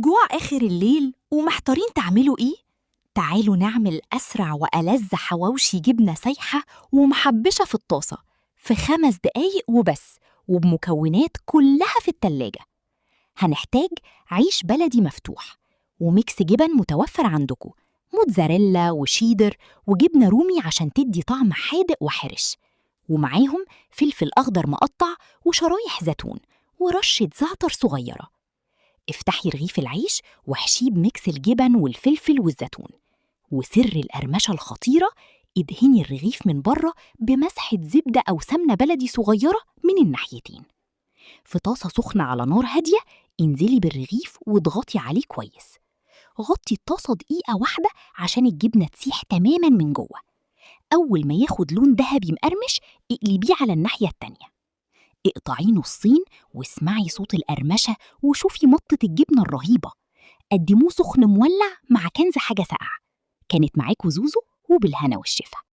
جوع آخر الليل ومحتارين تعملوا إيه؟ تعالوا نعمل أسرع وألذ حواوشي جبنة سايحة ومحبشة في الطاسة في 5 دقايق وبس، وبمكونات كلها في التلاجة. هنحتاج عيش بلدي مفتوح وميكس جبن متوفر عندكم، موتزاريلا وشيدر وجبنة رومي عشان تدي طعم حادق وحرش، ومعاهم فلفل أخضر مقطع وشرايح زيتون ورشة زعتر صغيرة. افتحي رغيف العيش واحشيه بميكس الجبن والفلفل والزيتون، وسر القرمشة الخطيرة: ادهني الرغيف من بره بمسحة زبدة أو سمنة بلدي صغيرة من الناحيتين. في طاسة سخنة على نار هادية انزلي بالرغيف واضغطي عليه كويس. غطي الطاسة دقيقة واحدة عشان الجبنة تسيح تماماً من جوه. أول ما ياخد لون ذهبي مقرمش اقلبيه على الناحية التانية. اقطعيه نصين واسمعي صوت القرمشة وشوفي مطة الجبنة الرهيبة. قدموه سخن مولع مع كنز حاجة ساقعة. كانت معاكوا زوزو، وبالهنا والشفا.